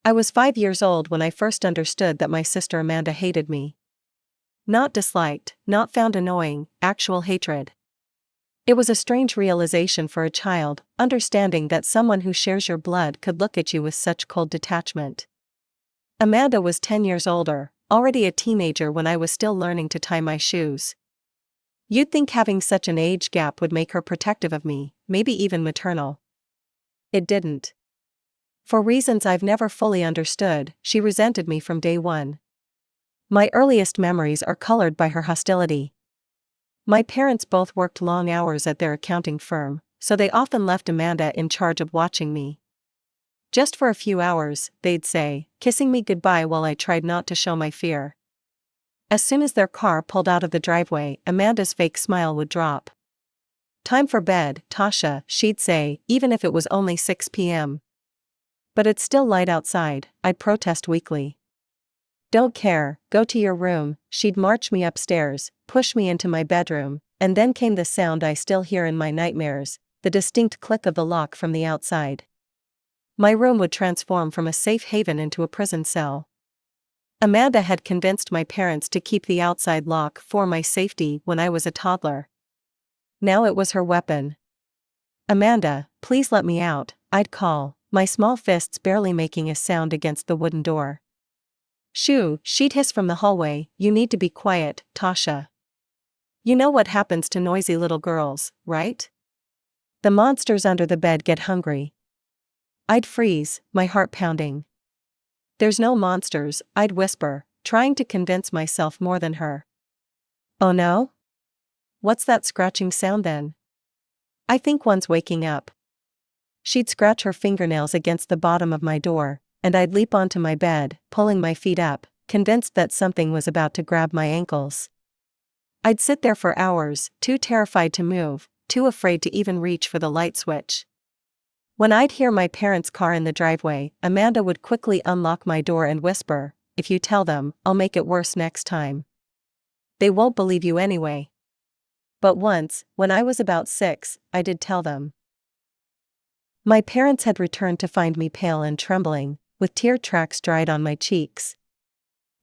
I was 5 years old when I first understood that my sister Amanda hated me. Not disliked, not found annoying, actual hatred. It was a strange realization for a child, understanding that someone who shares your blood could look at you with such cold detachment. Amanda was 10 years older, already a teenager when I was still learning to tie my shoes. You'd think having such an age gap would make her protective of me, maybe even maternal. It didn't. For reasons I've never fully understood, she resented me from day one. My earliest memories are colored by her hostility. My parents both worked long hours at their accounting firm, so they often left Amanda in charge of watching me. Just for a few hours, they'd say, kissing me goodbye while I tried not to show my fear. As soon as their car pulled out of the driveway, Amanda's fake smile would drop. "Time for bed, Tasha," she'd say, even if it was only 6 p.m. "But it's still light outside," I'd protest weakly. "Don't care, go to your room," she'd march me upstairs, push me into my bedroom, and then came the sound I still hear in my nightmares, the distinct click of the lock from the outside. My room would transform from a safe haven into a prison cell. Amanda had convinced my parents to keep the outside lock for my safety when I was a toddler. Now it was her weapon. "Amanda, please let me out," I'd call, my small fists barely making a sound against the wooden door. "Shoo," she'd hiss from the hallway, "you need to be quiet, Tasha. You know what happens to noisy little girls, right? The monsters under the bed get hungry." I'd freeze, my heart pounding. "There's no monsters," I'd whisper, trying to convince myself more than her. "Oh no? What's that scratching sound then?" "I think one's waking up." She'd scratch her fingernails against the bottom of my door, and I'd leap onto my bed, pulling my feet up, convinced that something was about to grab my ankles. I'd sit there for hours, too terrified to move, too afraid to even reach for the light switch. When I'd hear my parents' car in the driveway, Amanda would quickly unlock my door and whisper, "If you tell them, I'll make it worse next time. They won't believe you anyway." But once, when I was about 6, I did tell them. My parents had returned to find me pale and trembling, with tear tracks dried on my cheeks.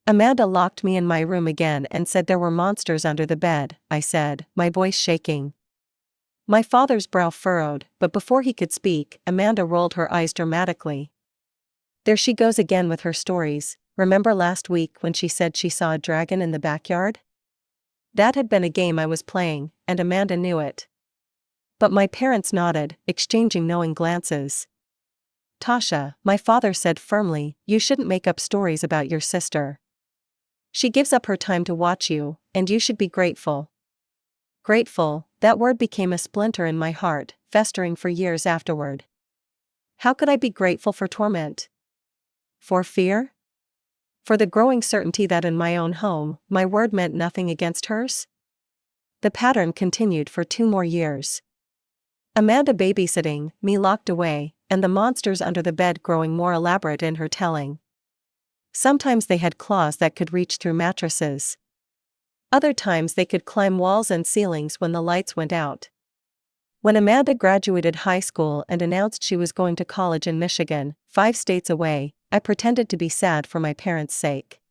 "Amanda locked me in my room again and said there were monsters under the bed," I said, my voice shaking. My father's brow furrowed, but before he could speak, Amanda rolled her eyes dramatically. "There she goes again with her stories. Remember last week when she said she saw a dragon in the backyard?" That had been a game I was playing, and Amanda knew it. But my parents nodded, exchanging knowing glances. "Tasha," my father said firmly, "you shouldn't make up stories about your sister. She gives up her time to watch you, and you should be grateful." Grateful, that word became a splinter in my heart, festering for years afterward. How could I be grateful for torment? For fear? For the growing certainty that in my own home, my word meant nothing against hers? The pattern continued for 2 more years. Amanda babysitting, me locked away, and the monsters under the bed growing more elaborate in her telling. Sometimes they had claws that could reach through mattresses. Other times they could climb walls and ceilings when the lights went out. When Amanda graduated high school and announced she was going to college in Michigan, 5 states away, I pretended to be sad for my parents' sake.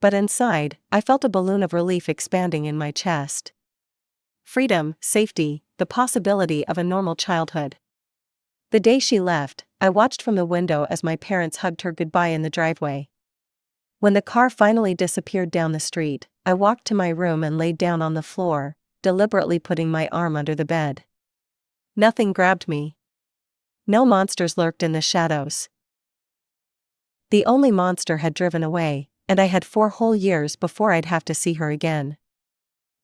But inside, I felt a balloon of relief expanding in my chest. Freedom, safety, the possibility of a normal childhood. The day she left, I watched from the window as my parents hugged her goodbye in the driveway. When the car finally disappeared down the street, I walked to my room and laid down on the floor, deliberately putting my arm under the bed. Nothing grabbed me. No monsters lurked in the shadows. The only monster had driven away, and I had 4 whole years before I'd have to see her again.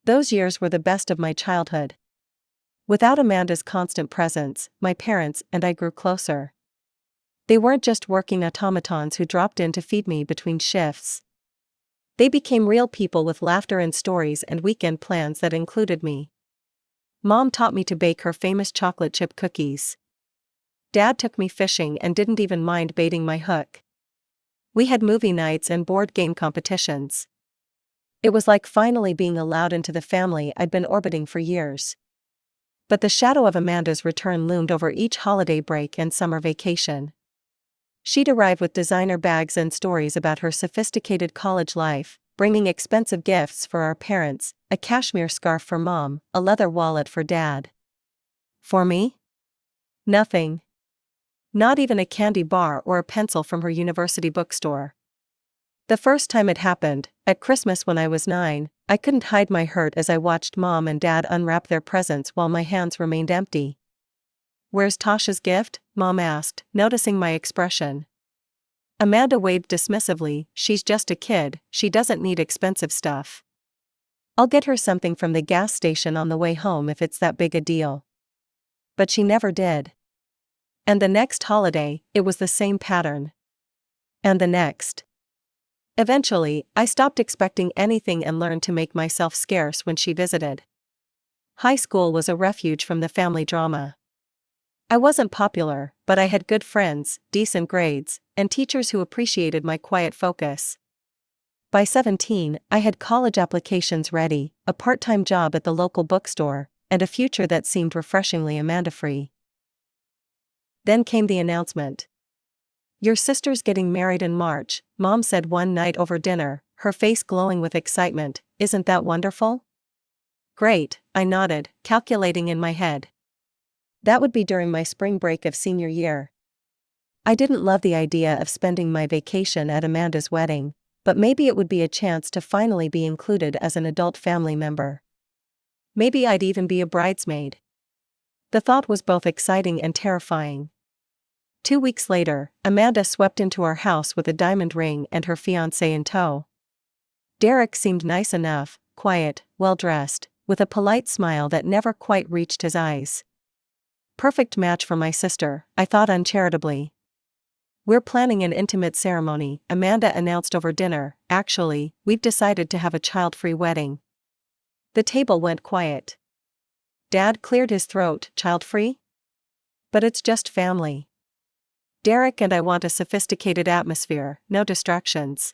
Those years were the best of my childhood. Without Amanda's constant presence, my parents and I grew closer. They weren't just working automatons who dropped in to feed me between shifts. They became real people with laughter and stories and weekend plans that included me. Mom taught me to bake her famous chocolate chip cookies. Dad took me fishing and didn't even mind baiting my hook. We had movie nights and board game competitions. It was like finally being allowed into the family I'd been orbiting for years. But the shadow of Amanda's return loomed over each holiday break and summer vacation. She'd arrive with designer bags and stories about her sophisticated college life, bringing expensive gifts for our parents, a cashmere scarf for mom, a leather wallet for dad. For me? Nothing. Not even a candy bar or a pencil from her university bookstore. The first time it happened, at Christmas when I was 9, I couldn't hide my hurt as I watched mom and dad unwrap their presents while my hands remained empty. "Where's Tasha's gift?" Mom asked, noticing my expression. Amanda waved dismissively. "She's just a kid, she doesn't need expensive stuff. I'll get her something from the gas station on the way home if it's that big a deal." But she never did. And the next holiday, it was the same pattern. And the next. Eventually, I stopped expecting anything and learned to make myself scarce when she visited. High school was a refuge from the family drama. I wasn't popular, but I had good friends, decent grades, and teachers who appreciated my quiet focus. By 17, I had college applications ready, a part-time job at the local bookstore, and a future that seemed refreshingly Amanda-free. Then came the announcement. "Your sister's getting married in March," Mom said one night over dinner, her face glowing with excitement. "Isn't that wonderful?" "Great," I nodded, calculating in my head. That would be during my spring break of senior year. I didn't love the idea of spending my vacation at Amanda's wedding, but maybe it would be a chance to finally be included as an adult family member. Maybe I'd even be a bridesmaid. The thought was both exciting and terrifying. 2 weeks later, Amanda swept into our house with a diamond ring and her fiancé in tow. Derek seemed nice enough, quiet, well-dressed, with a polite smile that never quite reached his eyes. Perfect match for my sister, I thought uncharitably. "We're planning an intimate ceremony," Amanda announced over dinner. "Actually, we've decided to have a child-free wedding." The table went quiet. Dad cleared his throat. "Child-free? But it's just family. Derek and I want a sophisticated atmosphere, no distractions."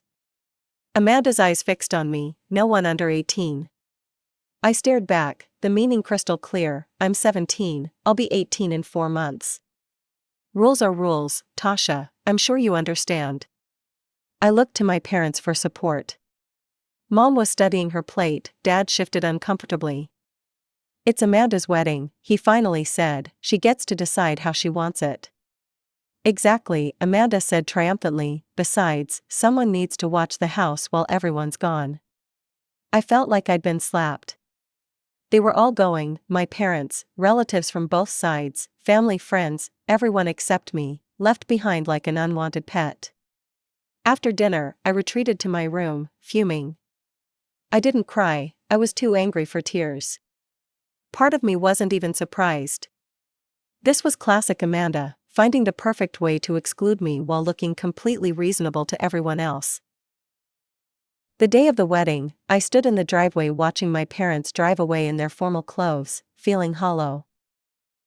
Amanda's eyes fixed on me. "No one under 18. I stared back, the meaning crystal clear. "I'm 17, I'll be 18 in 4 months. Rules are rules, Tasha, I'm sure you understand." I looked to my parents for support. Mom was studying her plate, Dad shifted uncomfortably. "It's Amanda's wedding," he finally said. "She gets to decide how she wants it." "Exactly," Amanda said triumphantly. "Besides, someone needs to watch the house while everyone's gone." I felt like I'd been slapped. They were all going, my parents, relatives from both sides, family, friends, everyone except me, left behind like an unwanted pet. After dinner, I retreated to my room, fuming. I didn't cry, I was too angry for tears. Part of me wasn't even surprised. This was classic Amanda, finding the perfect way to exclude me while looking completely reasonable to everyone else. The day of the wedding, I stood in the driveway watching my parents drive away in their formal clothes, feeling hollow.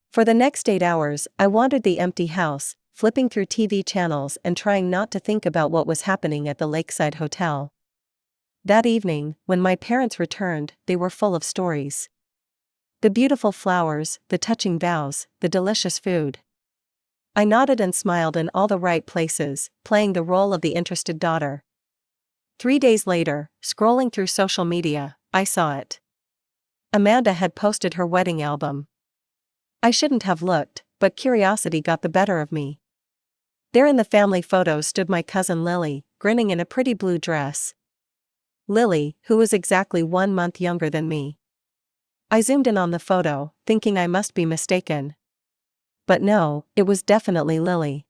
For the next 8 hours, I wandered the empty house, flipping through TV channels and trying not to think about what was happening at the Lakeside Hotel. That evening, when my parents returned, they were full of stories. The beautiful flowers, the touching vows, the delicious food. I nodded and smiled in all the right places, playing the role of the interested daughter. 3 days later, scrolling through social media, I saw it. Amanda had posted her wedding album. I shouldn't have looked, but curiosity got the better of me. There in the family photos stood my cousin Lily, grinning in a pretty blue dress. Lily, who was exactly 1 month younger than me. I zoomed in on the photo, thinking I must be mistaken. But no, it was definitely Lily.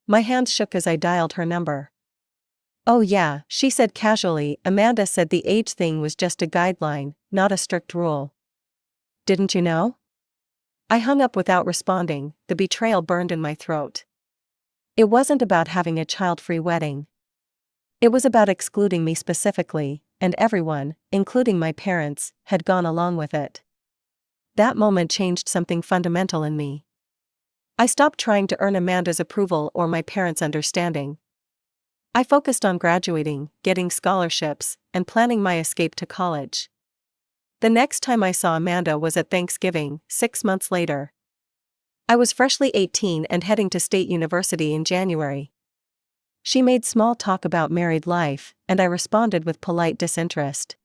My hands shook as I dialed her number. "Oh yeah," she said casually. Amanda said the age thing was just a guideline, not a strict rule. "Didn't you know?" I hung up without responding, the betrayal burned in my throat. It wasn't about having a child-free wedding. It was about excluding me specifically, and everyone, including my parents, had gone along with it. That moment changed something fundamental in me. I stopped trying to earn Amanda's approval or my parents' understanding. I focused on graduating, getting scholarships, and planning my escape to college. The next time I saw Amanda was at Thanksgiving, 6 months later. I was freshly 18 and heading to State University in January. She made small talk about married life, and I responded with polite disinterest.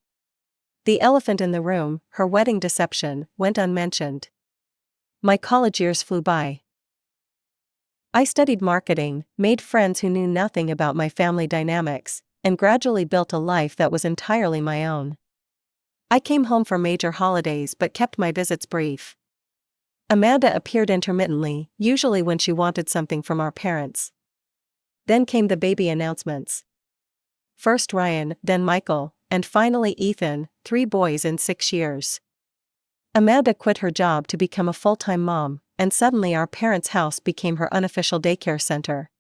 The elephant in the room, her wedding deception, went unmentioned. My college years flew by. I studied marketing, made friends who knew nothing about my family dynamics, and gradually built a life that was entirely my own. I came home for major holidays but kept my visits brief. Amanda appeared intermittently, usually when she wanted something from our parents. Then came the baby announcements. First Ryan, then Michael, and finally Ethan, 3 boys in 6 years. Amanda quit her job to become a full-time mom, and suddenly our parents' house became her unofficial daycare center.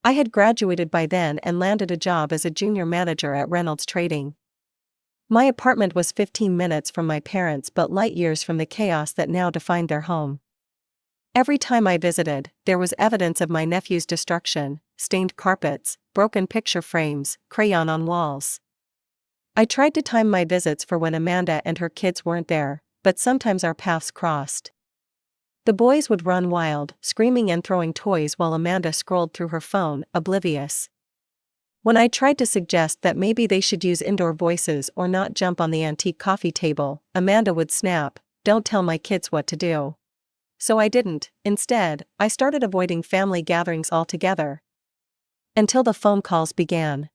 I had graduated by then and landed a job as a junior manager at Reynolds Trading. My apartment was 15 minutes from my parents but light years from the chaos that now defined their home. Every time I visited, there was evidence of my nephew's destruction: stained carpets, broken picture frames, crayon on walls. I tried to time my visits for when Amanda and her kids weren't there, but sometimes our paths crossed. The boys would run wild, screaming and throwing toys while Amanda scrolled through her phone, oblivious. When I tried to suggest that maybe they should use indoor voices or not jump on the antique coffee table, Amanda would snap, "Don't tell my kids what to do." So I didn't. Instead, I started avoiding family gatherings altogether. Until the phone calls began.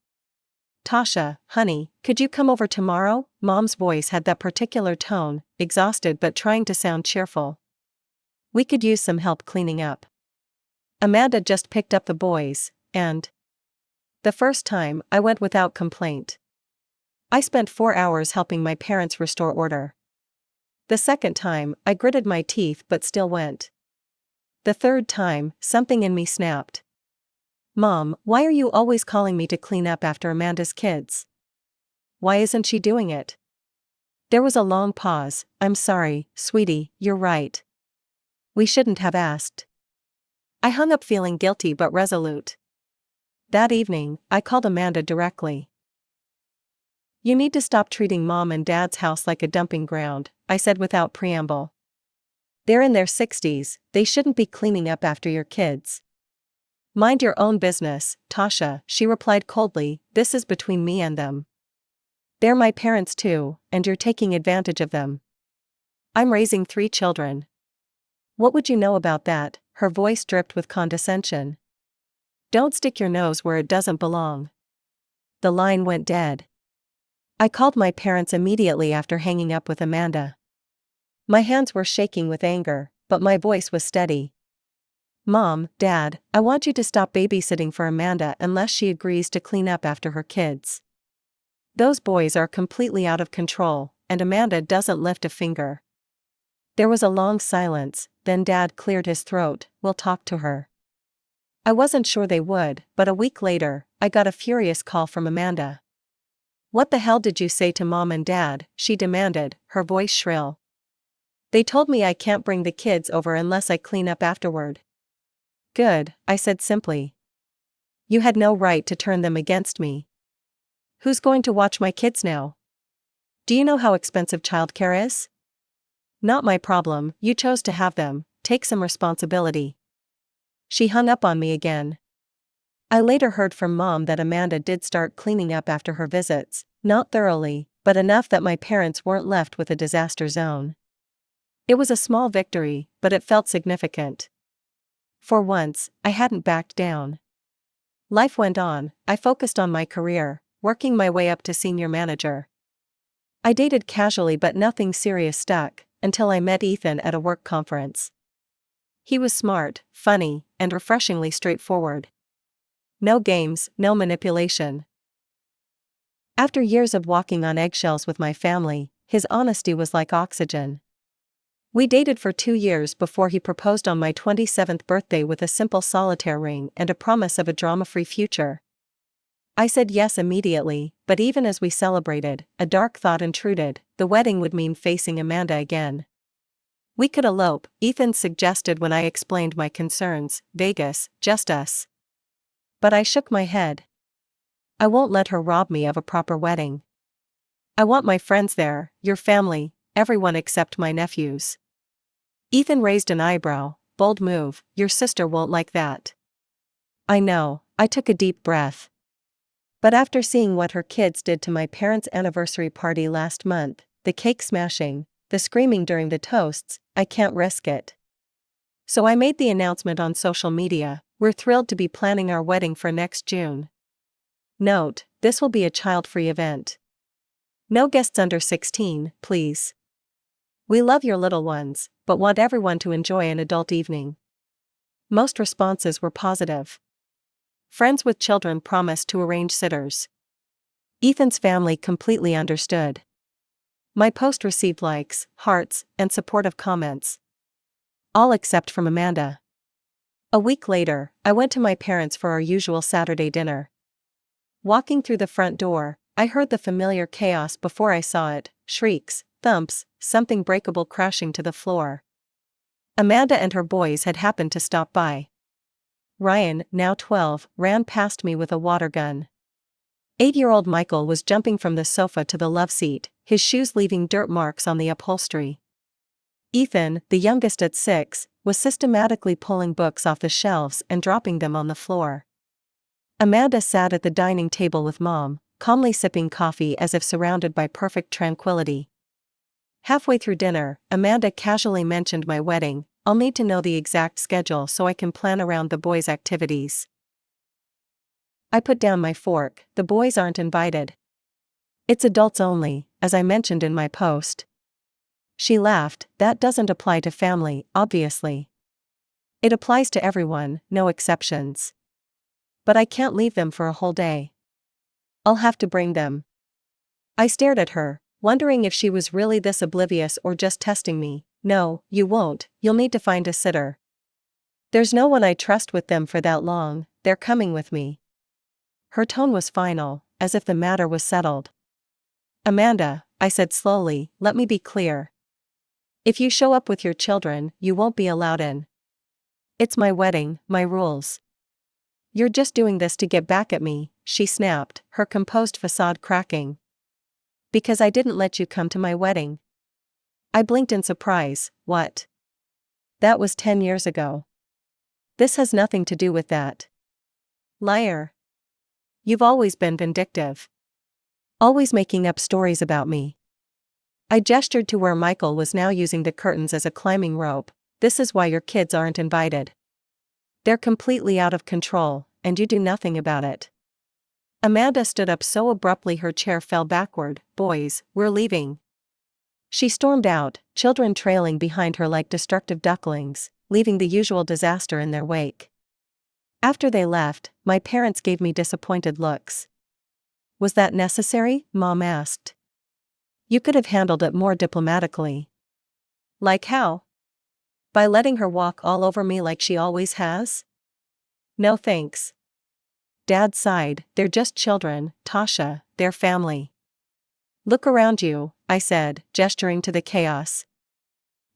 "Tasha, honey, could you come over tomorrow?" Mom's voice had that particular tone, exhausted but trying to sound cheerful. "We could use some help cleaning up." Amanda just picked up the boys, and the first time, I went without complaint. I spent 4 hours helping my parents restore order. The second time, I gritted my teeth but still went. The third time, something in me snapped. "Mom, why are you always calling me to clean up after Amanda's kids? Why isn't she doing it?" There was a long pause. "I'm sorry, sweetie, you're right. We shouldn't have asked." I hung up feeling guilty but resolute. That evening, I called Amanda directly. "You need to stop treating Mom and Dad's house like a dumping ground," I said without preamble. "They're in their 60s, they shouldn't be cleaning up after your kids." "Mind your own business, Tasha," she replied coldly. "This is between me and them. They're my parents too, and you're taking advantage of them. I'm raising 3 children. What would you know about that?" Her voice dripped with condescension. "Don't stick your nose where it doesn't belong." The line went dead. I called my parents immediately after hanging up with Amanda. My hands were shaking with anger, but my voice was steady. "Mom, Dad, I want you to stop babysitting for Amanda unless she agrees to clean up after her kids. Those boys are completely out of control, and Amanda doesn't lift a finger." There was a long silence, then Dad cleared his throat. "We'll talk to her." I wasn't sure they would, but a week later, I got a furious call from Amanda. "What the hell did you say to Mom and Dad?" she demanded, her voice shrill. "They told me I can't bring the kids over unless I clean up afterward." "Good," I said simply. "You had no right to turn them against me. Who's going to watch my kids now? Do you know how expensive childcare is? Not my problem, you chose to have them, take some responsibility." She hung up on me again. I later heard from Mom that Amanda did start cleaning up after her visits, not thoroughly, but enough that my parents weren't left with a disaster zone. It was a small victory, but it felt significant. For once, I hadn't backed down. Life went on. I focused on my career, working my way up to senior manager. I dated casually but nothing serious stuck, until I met Ethan at a work conference. He was smart, funny, and refreshingly straightforward. No games, no manipulation. After years of walking on eggshells with my family, his honesty was like oxygen. We dated for 2 years before he proposed on my 27th birthday with a simple solitaire ring and a promise of a drama-free future. I said yes immediately, but even as we celebrated, a dark thought intruded: the wedding would mean facing Amanda again. "We could elope," Ethan suggested when I explained my concerns. "Vegas, just us." But I shook my head. "I won't let her rob me of a proper wedding. I want my friends there, your family, everyone except my nephews." Ethan raised an eyebrow. bold move, your sister won't like that. I know, I took a deep breath. But after seeing what her kids did to my parents' anniversary party last month, the cake smashing, the screaming during the toasts, I can't risk it. So I made the announcement on social media, we're thrilled to be planning our wedding for next June. Note, this will be a child-free event. No guests under 16, please. We love your little ones, but want everyone to enjoy an adult evening. Most responses were positive. Friends with children promised to arrange sitters. Ethan's family completely understood. My post received likes, hearts, and supportive comments. All except from Amanda. A week later, I went to my parents for our usual Saturday dinner. Walking through the front door, I heard the familiar chaos before I saw it: shrieks, thumps, something breakable crashing to the floor. Amanda and her boys had happened to stop by. Ryan, now 12, ran past me with a water gun. 8-year-old Michael was jumping from the sofa to the love seat, his shoes leaving dirt marks on the upholstery. Ethan, the youngest at 6, was systematically pulling books off the shelves and dropping them on the floor. Amanda sat at the dining table with Mom, calmly sipping coffee as if surrounded by perfect tranquility. Halfway through dinner, Amanda casually mentioned my wedding. I'll need to know the exact schedule so I can plan around the boys' activities. I put down my fork. The boys aren't invited. It's adults only, as I mentioned in my post. She laughed. That doesn't apply to family, obviously. It applies to everyone, no exceptions. But I can't leave them for a whole day. I'll have to bring them. I stared at her, wondering if she was really this oblivious or just testing me. No, you won't, you'll need to find a sitter. There's no one I trust with them for that long, they're coming with me. Her tone was final, as if the matter was settled. Amanda, I said slowly, let me be clear. If you show up with your children, you won't be allowed in. It's my wedding, my rules. You're just doing this to get back at me, she snapped, her composed facade cracking. Because I didn't let you come to my wedding. I blinked in surprise. What? That was 10 years ago. This has nothing to do with that. Liar. You've always been vindictive. Always making up stories about me. I gestured to where Michael was now using the curtains as a climbing rope. This is why your kids aren't invited. They're completely out of control, and you do nothing about it. Amanda stood up so abruptly her chair fell backward. Boys, we're leaving. She stormed out, children trailing behind her like destructive ducklings, leaving the usual disaster in their wake. After they left, my parents gave me disappointed looks. Was that necessary? Mom asked. You could have handled it more diplomatically. Like how? By letting her walk all over me like she always has? No thanks. Dad sighed. They're just children, Tasha, they're family. Look around you, I said, gesturing to the chaos.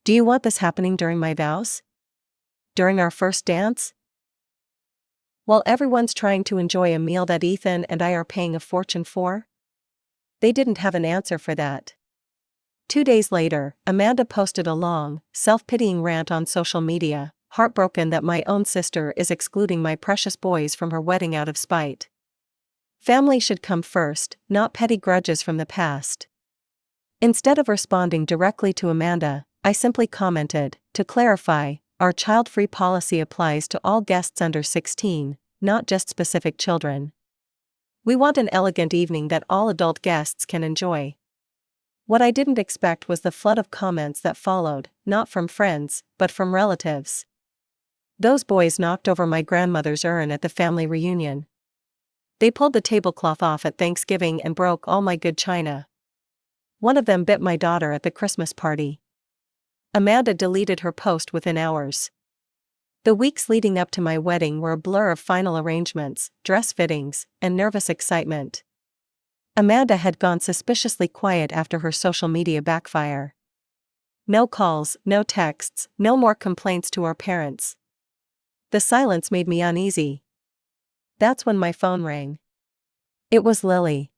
Do you want this happening during my vows? During our first dance? While everyone's trying to enjoy a meal that Ethan and I are paying a fortune for? They didn't have an answer for that. 2 days later, Amanda posted a long, self-pitying rant on social media, heartbroken that my own sister is excluding my precious boys from her wedding out of spite. Family should come first, not petty grudges from the past. Instead of responding directly to Amanda, I simply commented, to clarify, our child-free policy applies to all guests under 16, not just specific children. We want an elegant evening that all adult guests can enjoy. What I didn't expect was the flood of comments that followed, not from friends, but from relatives. Those boys knocked over my grandmother's urn at the family reunion. They pulled the tablecloth off at Thanksgiving and broke all my good china. One of them bit my daughter at the Christmas party. Amanda deleted her post within hours. The weeks leading up to my wedding were a blur of final arrangements, dress fittings, and nervous excitement. Amanda had gone suspiciously quiet after her social media backfire. No calls, no texts, no more complaints to our parents. The silence made me uneasy. That's when my phone rang. It was Lily.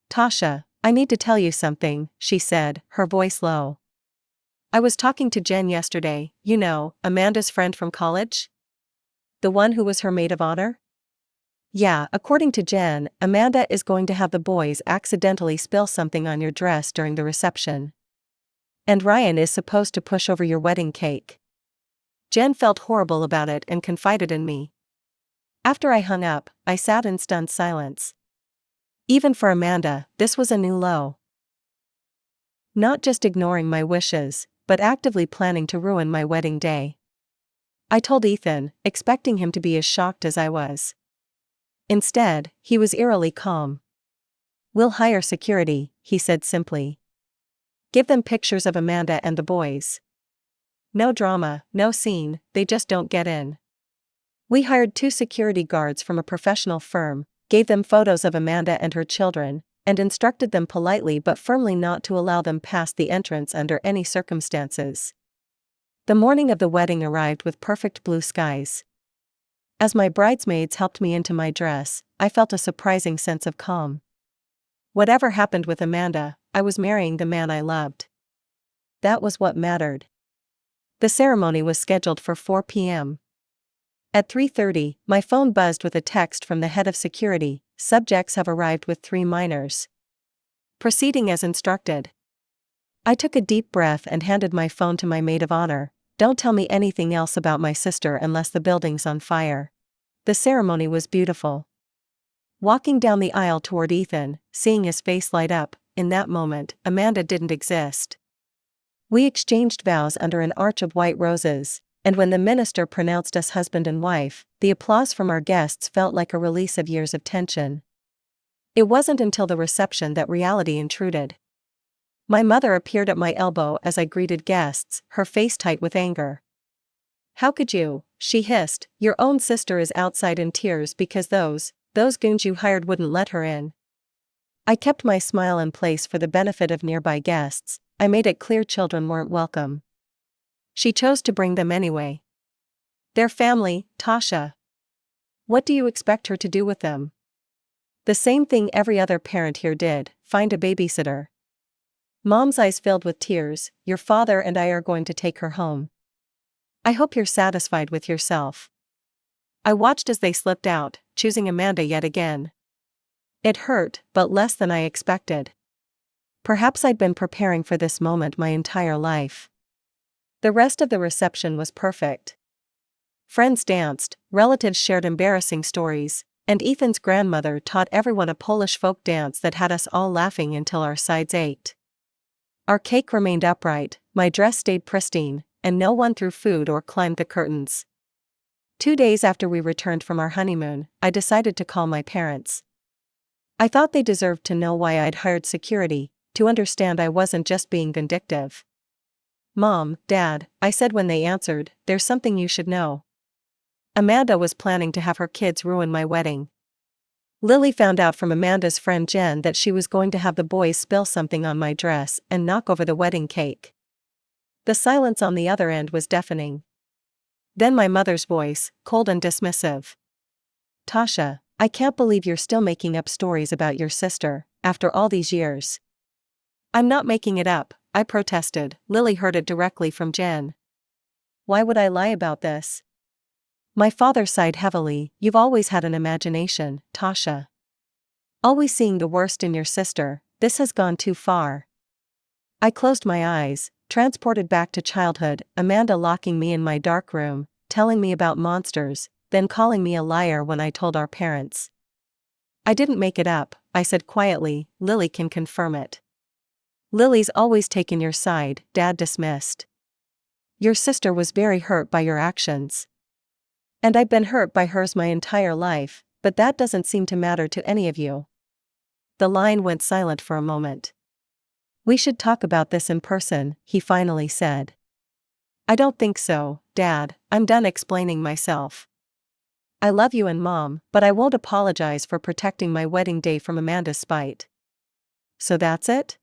Tasha, I need to tell you something, she said, her voice low. I was talking to Jen yesterday, Amanda's friend from college? The one who was her maid of honor? Yeah, according to Jen, Amanda is going to have the boys accidentally spill something on your dress during the reception. And Ryan is supposed to push over your wedding cake. Jen felt horrible about it and confided in me. After I hung up, I sat in stunned silence. Even for Amanda, this was a new low. Not just ignoring my wishes, but actively planning to ruin my wedding day. I told Ethan, expecting him to be as shocked as I was. Instead, he was eerily calm. "We'll hire security," he said simply. "Give them pictures of Amanda and the boys. No drama, no scene, they just don't get in." We hired 2 security guards from a professional firm, gave them photos of Amanda and her children, and instructed them politely but firmly not to allow them past the entrance under any circumstances. The morning of the wedding arrived with perfect blue skies. As my bridesmaids helped me into my dress, I felt a surprising sense of calm. Whatever happened with Amanda, I was marrying the man I loved. That was what mattered. The ceremony was scheduled for 4 p.m. At 3:30, my phone buzzed with a text from the head of security: "Subjects have arrived with 3 minors. Proceeding as instructed." I took a deep breath and handed my phone to my maid of honor. "Don't tell me anything else about my sister unless the building's on fire." The ceremony was beautiful. Walking down the aisle toward Ethan, seeing his face light up, in that moment, Amanda didn't exist. We exchanged vows under an arch of white roses, and when the minister pronounced us husband and wife, the applause from our guests felt like a release of years of tension. It wasn't until the reception that reality intruded. My mother appeared at my elbow as I greeted guests, her face tight with anger. "How could you?" she hissed. "Your own sister is outside in tears because those goons you hired wouldn't let her in." I kept my smile in place for the benefit of nearby guests. I made it clear children weren't welcome. She chose to bring them anyway. Their family, Tasha. What do you expect her to do with them? The same thing every other parent here did: find a babysitter. Mom's eyes filled with tears. "Your father and I are going to take her home. I hope you're satisfied with yourself." I watched as they slipped out, choosing Amanda yet again. It hurt, but less than I expected. Perhaps I'd been preparing for this moment my entire life. The rest of the reception was perfect. Friends danced, relatives shared embarrassing stories, and Ethan's grandmother taught everyone a Polish folk dance that had us all laughing until our sides ached. Our cake remained upright, my dress stayed pristine, and no one threw food or climbed the curtains. 2 days after we returned from our honeymoon, I decided to call my parents. I thought they deserved to know why I'd hired security, to understand I wasn't just being vindictive. "Mom, Dad," I said when they answered, "there's something you should know. Amanda was planning to have her kids ruin my wedding. Lily found out from Amanda's friend Jen that she was going to have the boys spill something on my dress and knock over the wedding cake." The silence on the other end was deafening. Then my mother's voice, cold and dismissive. "Tasha, I can't believe you're still making up stories about your sister, after all these years." "I'm not making it up," I protested. "Lily heard it directly from Jen. Why would I lie about this?" My father sighed heavily. "You've always had an imagination, Tasha. Always seeing the worst in your sister. This has gone too far." I closed my eyes, transported back to childhood, Amanda locking me in my dark room, telling me about monsters, then calling me a liar when I told our parents. "I didn't make it up," I said quietly. "Lily can confirm it." "Lily's always taken your side," Dad dismissed. "Your sister was very hurt by your actions. And I've been hurt by hers my entire life, but that doesn't seem to matter to any of you." The line went silent for a moment. "We should talk about this in person," he finally said. "I don't think so, Dad. I'm done explaining myself. I love you and Mom, but I won't apologize for protecting my wedding day from Amanda's spite." "So that's it?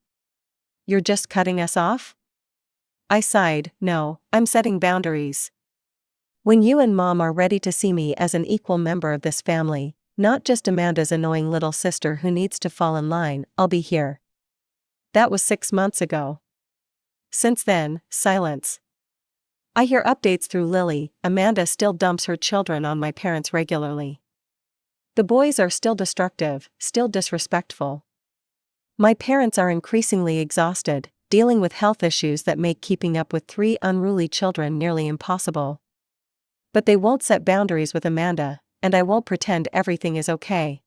You're just cutting us off?" I sighed. "No, I'm setting boundaries. When you and Mom are ready to see me as an equal member of this family, not just Amanda's annoying little sister who needs to fall in line, I'll be here." That was 6 months ago. Since then, silence. I hear updates through Lily. Amanda still dumps her children on my parents regularly. The boys are still destructive, still disrespectful. My parents are increasingly exhausted, dealing with health issues that make keeping up with 3 unruly children nearly impossible. But they won't set boundaries with Amanda, and I won't pretend everything is okay.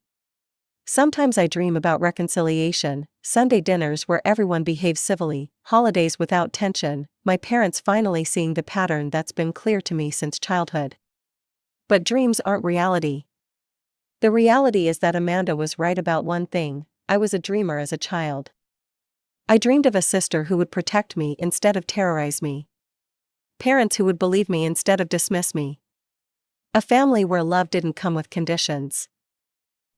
Sometimes I dream about reconciliation, Sunday dinners where everyone behaves civilly, holidays without tension, my parents finally seeing the pattern that's been clear to me since childhood. But dreams aren't reality. The reality is that Amanda was right about one thing: I was a dreamer as a child. I dreamed of a sister who would protect me instead of terrorize me. Parents who would believe me instead of dismiss me. A family where love didn't come with conditions.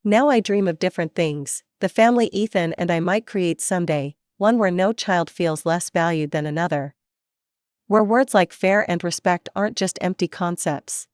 Now I dream of different things: the family Ethan and I might create someday, one where no child feels less valued than another. Where words like fair and respect aren't just empty concepts.